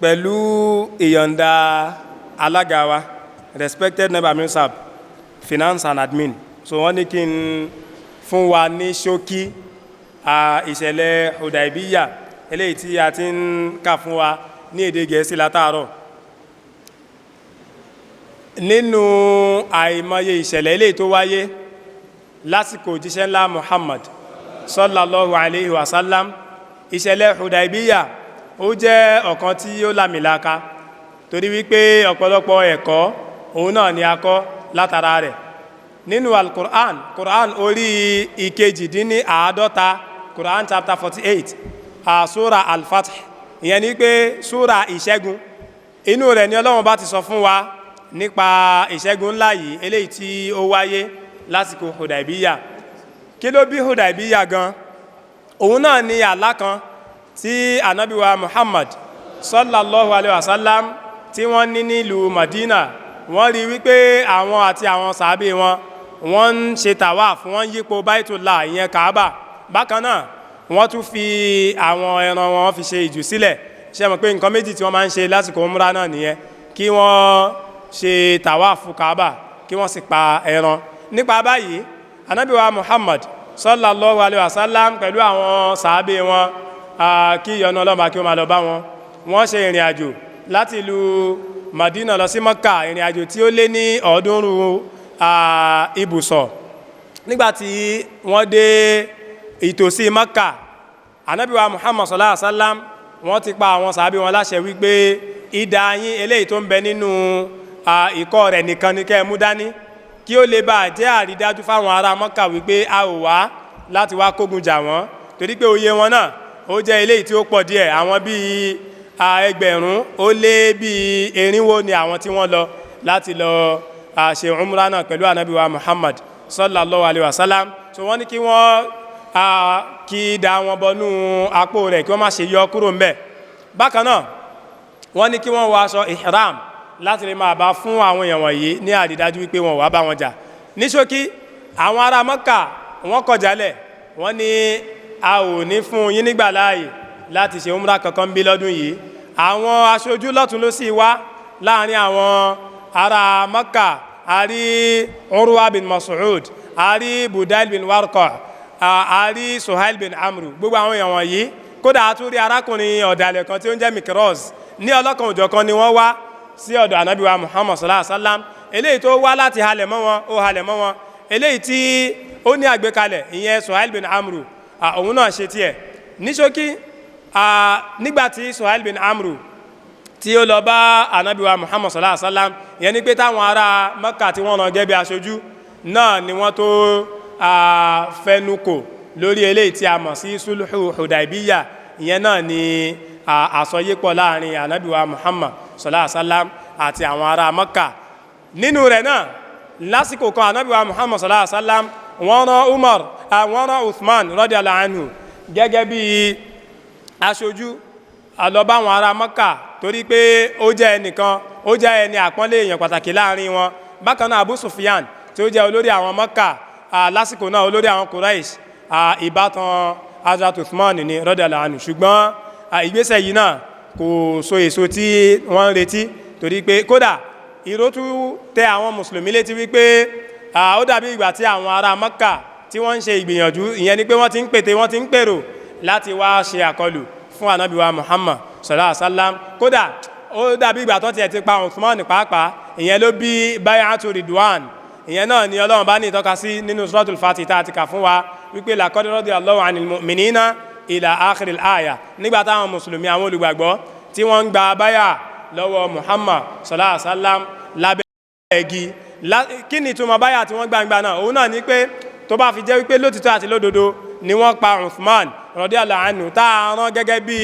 pẹ̀lú ìyọ̀ǹda alága wa respected neighbor minister finance and admin, so wọ́n ní kí n fún wa ní ṣókí ìṣẹ̀lẹ̀ Hudaibiyyah eléyìí tí a ti ń kà fún wa ní èdè Gẹ̀ẹ́sì látàárọ̀. Nínú àìmọye ìṣẹ̀lẹ̀ eléyìí tó wáyé lásìkò òjíṣẹ́ ńlá Muhammad sallallahu alayhi wa sallam, ìṣẹ̀lẹ̀ Hudaibiyyah ó jẹ́ ọ̀kan tí ó lámìlaka torí wípé ọ̀pọ̀lọpọ̀ ẹ̀kọ́ òun náà ni a kọ́ látara rẹ̀. Nínú Quran orí ìkejì-dín-ní-àádọ́ta, Quran chapter 48, sura al-Fath, ìyẹn ni pé sura ìṣẹ́gun, inú rẹ̀ ni Ọlọ́run bá ti sọ fún wa nípa ìṣẹ́gun ńlá yìí eléyìí tí ó wáyé lásìkò Hudaibiyyah. Kí ló bí Hudaibiyyah gan? Òun náà ni àlá kan tí Ànábì wa Muhammad sallallahu alaihi wasallam tí wọ́n ní nílùú Madina. Wọ́n rí wípé àwọn àti àwọn sàábé wọ́n ń ṣe tawaf, wọ́n yípo Baitullah ìyẹn Kaaba. Bákan náà wọ́n tún fi àwọn ẹran wọn fi ṣe ìjùsílẹ̀. Ṣé mọ̀ pé nǹkan méjì tí wọ́n máa ń ṣe lásìkò umrah náà nìyẹn, kí wọ́n ṣe tawaf Kaaba kí wọ́n sì pa ẹran. Nípa báyìí Ànábì wa Muhammad sallallahu alaihi wasallam pẹ̀lú àwọn sàábé wọn, kí ìyọ́nú Ọlọ́run kí ó máa lọ bá wọn, wọ́n ṣe ìrìn àjò láti ìlú Madina lọ sí Mọ́kà, ìrìn àjò tí ó lé ní 300 ibùsọ̀. Nígbàtí wọ́n dé ìtòsí Mọ́kà, Ànábì wa Muhammad sallallahu alaihi wasallam wọ́n ti pa àwọn sàábé wọn láṣẹ wípé idà yín eléyìí tó ń bẹ nínú ìkọ́ rẹ̀ nìkan ni kẹ́ mú dání, kí ó lè bá jẹ́ àrídájú fáwọn ará Mọ́kà wípé a ò wá láti wá kógun jà wọ́n, torí pé oyè wọn náà ó jẹ́ eléyìí tí ó pọ̀ díẹ̀. Àwọn bíi 1000 ó lé bíi 400 ni àwọn tí wọ́n lọ láti lọ ṣe umrah náà pẹ̀lú Ànábì wa Muhammad sallallahu alaihi wasallam. So wọ́n ní kí wọ́n kí dá wọn bọnú àpò rẹ̀ kí wọ́n má ṣe yọ kúrò ńbẹ̀. Bákan náà wọ́n ní kí wọ́n wọ aṣọ ihram láti lè máa bá fún àwọn èèyàn wọ̀nyí ní àrídájú wípé wọn wá bá wọn jà. Ní ṣókí, àwọn ará Mọ́kà wọ́n kọjálẹ̀, wọ́n ní a ò ní fún yín nígbà láàyè láti ṣe umrah kankan bí lọ́dún yìí. Àwọn aṣojú lọ́tún ló sì wá láàrin àwọn ará Mọ́kà, a rí Urwa bin Mas'ud, a rí Budail bin Warqa, a rí Suhail bin Amru. Gbogbo àwọn èèyàn wọ̀nyí, kódà a tún rí arákùnrin ọ̀dàlẹ̀ kan tí ó ń jẹ́ Mikroz, ní ọlọ́kan òjọ̀kan ni wọ́n wá sí ọ̀dọ̀ Ànábì wa Muhammad sallallahu alaihi wasallam. Eléyìí tó wá láti halẹ̀ mọ́ wọn, ó halẹ̀ mọ́ wọn. Eléyìí tí ó ní àgbékalẹ̀, ìyẹn Suhail bin Amru, òun náà ṣe tiẹ̀. Ní ṣókí, nígbàtí Suhail bin Amru tí ó lọ bá Ànábì wa Muhammad sallallahu alaihi wasallam, ìyẹn ni pé táwọn ará Mẹ́kà tí wọ́n rán gẹ́gẹ́ bí aṣojú náà ni wọ́n tó fẹnukò lórí eléyìí tí a mọ̀ sí sulhu Hudaibiyyah. Ìyẹn náà ni àsọyépọ̀ láàrin Ànábì wa Muhammad sallallahu alaihi wasallam àti àwọn ará Mẹ́kà. Nínú rẹ̀ náà, lásìkò kan Ànábì wa Muhammad sallallahu alaihi wasallam wọ́n rán Uthman radiyallahu anhu gẹ́gẹ́ bí aṣojú àlọ́bá àwọn ará Mọ́kà, torí pé ó jẹ́ ẹnìkan, ó jẹ́ ẹni àpọ́nlé èèyàn pàtàkì láàrin wọn. Bákan náà Abu Sufyan tí ó jẹ́ olórí àwọn Mọ́kà lásìkò náà, olórí àwọn Quraysh, ìbátan Hazrat Uthman ni radiyallahu anhu. Ṣùgbọ́n ìgbésẹ̀ yìí náà kò so èso tí wọ́n ń retí, torí pé kódà ìró tún tẹ àwọn mùsùlùmí létí wípé ó dàbí ìgbà tí àwọn ará Mọ́kà tí wọ́n ń ṣe ìgbìyànjú, ìyẹn ni pé wọ́n ti ń pète, wọ́n ti ń pèrò láti wá ṣe àkọlù fún Ànábì wa Muhammad sallallahu alaihi wasallam. Kódà ó dàbí ìgbà tó ti pa Uthman pàápàá, ìyẹn ló bí bay'atu ridwan. Ìyẹn náà ni Ọlọ́run bá ní ìtọ́ka sí nínú suratul Fatih tá a ti kà fún wa wípé laqad radiyallahu anil mu'minina ila akhiril aya. Nígbà táwọn mùsùlùmí, àwọn olùgbàgbọ́ tí wọ́n ń gba báyà lọ́wọ́ Muhammad sallallahu alaihi wasallam lábẹ́ igi. Kí ni ìtumọ̀ báyà tí wọ́n gbangba náà? Òun náà ni pé tó bá fi jẹ́ wípé lótìtọ́ àti lódodo ni wọ́n pa Uthman radiyallahu anhu tá a rán gẹ́gẹ́ bí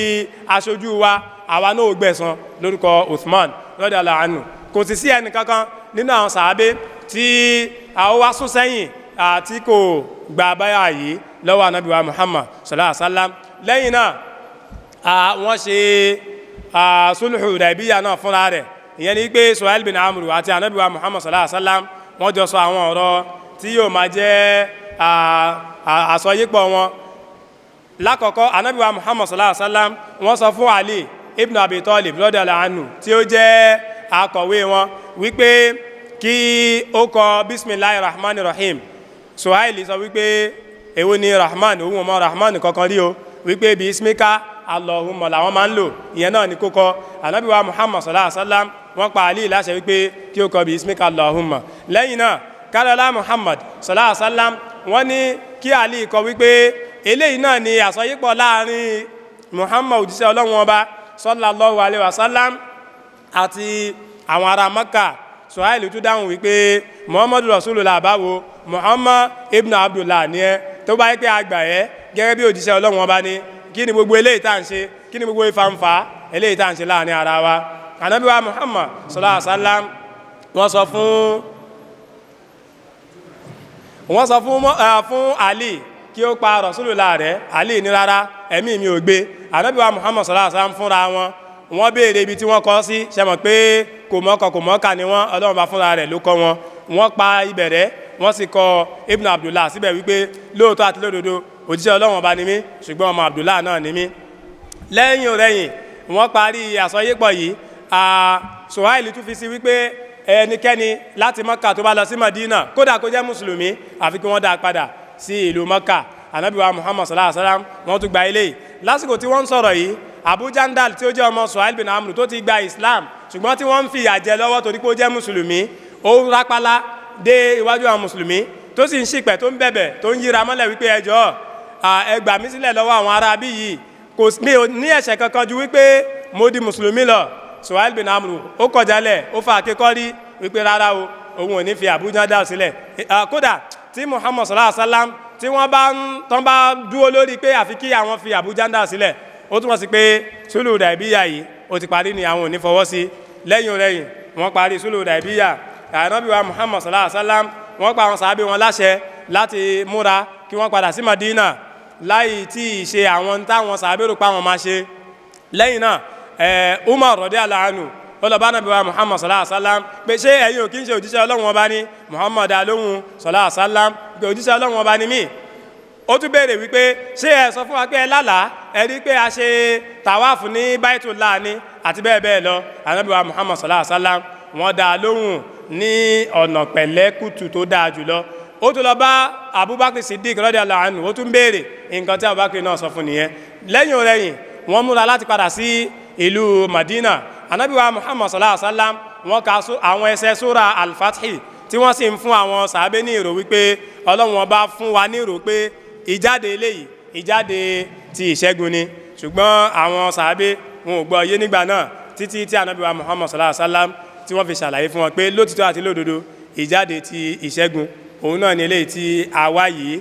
aṣojú wa, àwa náà ò gbẹ̀san lórúkọ Uthman radiyallahu anhu. Kò sì sí ẹnì kankan nínú àwọn sàábé tí ó wá sún sẹ́yìn àti kò gba báyà yìí lọ́wọ́ Ànábì wa Muhammad sallallahu alaihi wasallam. Lẹ́yìn náà wọ́n ṣe sulhu Hudaibiyyah náà fúnra rẹ̀, ìyẹn ni pé Suhail bin Amru àti Ànábì wa Muhammad sallallahu alaihi wasallam wọ́n jọ sọ àwọn ọ̀rọ̀ tí yóò máa jẹ́ àsọyípọ̀ wọn. Lákọ̀ọ́kọ́ Ànábì wa Muhammad sallallahu alaihi wasallam wọ́n sọ fún Ali ibn Abi Talib radiyallahu anhu tí ó jẹ́ akọ̀wé wọn wípé kí ó kọ bismillahir rahmanir rahim. Suhaili sọ wípé èwo ni rahman, òun ọmọ rahman kankan rí o, wípé bí ismika allahumma làwọn máa ń lò, ìyẹn náà ni kókọ. Ànábì wa Muhammad sallallahu alaihi wasallam wọ́n pa Ali láṣẹ wípé kí ó kọ bí ismika allahumma. Lẹ́yìn náà kálọ́lá Muhammad sallallahu alaihi wasallam wọ́n ní kí Ali kọ wípé eléyìí náà ni àsọyípọ̀ láàrin Muhammad òjíṣẹ́ Ọlọ́run ọba sallallahu alaihi wasallam àti àwọn ará Makkah. Suhaili tún dáhùn wípé Muhammadu Rasulullah báwo, Muhammad ibn Abdullah ni ẹ, tó bá yẹ pé àgbà ẹ gẹ́gẹ́ bí òjíṣẹ́ Ọlọ́run ọba ni, kí ni gbogbo eléyìí tá ń ṣe, kí ni gbogbo ìfàǹfà eléyìí tá ń ṣe láàrin ara wa. Ànábì wa Muhammad sallallahu alaihi wasallam wọ́n sọ fún Ali kí ó pa Rasulullah rẹ̀. Ali ní rárá, ẹ̀mí mi ò gbé. Ànábì wa Muhammad sallallahu alaihi wasallam fúnra wọ́n béèrè ibi tí wọ́n kọ́ sí, ṣe mọ̀ pé kò mọ́kà ni wọ́n, Ọlọ́run bá fúnra rẹ̀ ló kọ́ wọn. Wọ́n pa ibẹ̀rẹ̀, wọ́n sì kọ Ibn Abdullah síbẹ̀ wípé lóòótọ́ àti lódodo òjíṣẹ́ Ọlọ́run ọba ni mí, ṣùgbọ́n ọmọ Abdullah náà ni mí. Lẹ́yìn rẹ̀yìn wọ́n parí àsọyépọ̀ yìí. Suhaili tún fi sí wípé ẹnikẹ́ni láti Mọ́kà tó bá lọ sí Madina, kódà kó jẹ́ mùsùlùmí, àfi kí wọ́n dá padà sí ìlú Mọ́kà. Ànábì wa Muhammad sallallahu alaihi wasallam wọ́n tún gba ilé. Lásìkò tí wọ́n ń sọ̀rọ̀ yìí, Abu Jandal tí ó jẹ́ ọmọ Suhail bin Amr tó ti gba Islam, ṣùgbọ́n tí wọ́n ń fi ìyà jẹ lọ́wọ́ torí pé ó jẹ́ mùsùlùmí, ó rápálá dé iwájú àwọn mùsùlùmí tó sì ń ṣìpẹ̀, tó ń bẹ̀bẹ̀, tó ń yíra mọ́lẹ̀ wípé ẹ jọ̀ọ́ ẹ gbà mí sílẹ̀ lọ́wọ́ àwọn ará bí yìí, mi ò ní ẹ̀ṣẹ̀ kankan ju wípé mo di mùsùlùmí lọ. Suhail bin Amr ó kọjálẹ̀, ó fa akékọ́rí wípé rárá o, òun ò ní fi Abu Jandal sílẹ̀. Kódà tí Muhammad sallallahu alaihi wasallam tí wọ́n bá dúró lórí pé àfi kí àwọn fi Abu Jandal sílẹ̀, ó túnmọ̀ sí pé Sulhu Hudaibiyyah yìí ó ti parí ni àwọn ò ní fọwọ́ sí. Lẹ́yìn rẹ̀yìn wọ́n parí Sulhu Hudaibiyyah. Ànábì wa Muhammad sallallahu alaihi wasallam wọ́n pa àwọn sàábé wọn láṣẹ láti múra kí wọ́n padà sí Madina láì tí ì ṣe àwọn táwọn sàábé rò pa wọn máa ṣe. Lẹ́yìn náà Umar radiyallahu anhu ó lọ bá Ànábì wa Muhammad sallallahu alaihi wasallam pé ṣé ẹ̀yin ò kí ń ṣe òjíṣẹ́ Ọlọ́run ọba ní? Muhammad alóhun sallallahu alaihi wasallam pé òjíṣẹ́ Ọlọ́run ọba ni mí. Ó tún béèrè wípé ṣé ẹ sọ fún wa pé ẹ lálàá, ẹ rí pé a ṣe tàwáàfù ní Baitullah ní àti bẹ́ẹ̀ bẹ́ẹ̀ lọ. Ànábì wa Muhammad sallallahu alaihi wasallam wọ́n dá lóhùn ní ọ̀nà pẹ̀lẹ́kùtù tó dáa jùlọ. Ó tún lọ bá Abubakar Siddiq radiyallahu anhu, ó tún béèrè nǹkan tí Abubakar náà sọ fún nìyẹn. Lẹ́yìn rẹ̀yìn wọ́n múra láti padà sí ìlú Madina. Ànábì wa Muhammad sallallahu alaihi wasallam wọ́n ka àwọn ẹsẹ̀ súra al-Fathi tí wọ́n sì ń fún àwọn sàábé ní ìrò wípé Ọlọ́run ọba fún wa ní ìrò pé ìjáde eléyìí ìjáde ti ìṣẹ́gun ni. Ṣùgbọ́n àwọn sàábé wọn ò gbọ́ yé nígbà náà títí tí Ànábì wa Muhammad sallallahu alaihi wasallam tí wọ́n fi ṣàlàyé fún wọn pé lótìtọ́ àti lódodo ìjáde ti ìṣẹ́gun òun náà ni eléyìí tí a wá yìí,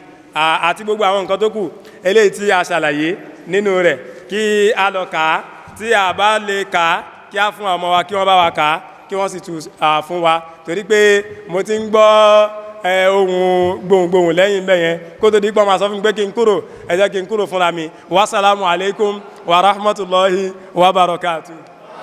àti gbogbo àwọn nǹkan tó kù eléyìí tí a ṣàlàyé nínú rẹ̀ kí a lọ kà á, tí a bá lè kà á kí a fún ọmọ wa kí wọ́n bá wa kà á kí wọ́n sì tún fún wa, torí pé mo ti ń gbọ́ ohun gbohùngbohùn lẹ́yìn bẹ́yẹn kó tó di pọ́ máa sọ fún mi pé kí n kúrò, ẹ jẹ́ kí n kúrò fúnra mi. Wassalamu alaikum wa rahmatullahi wa barakatuh.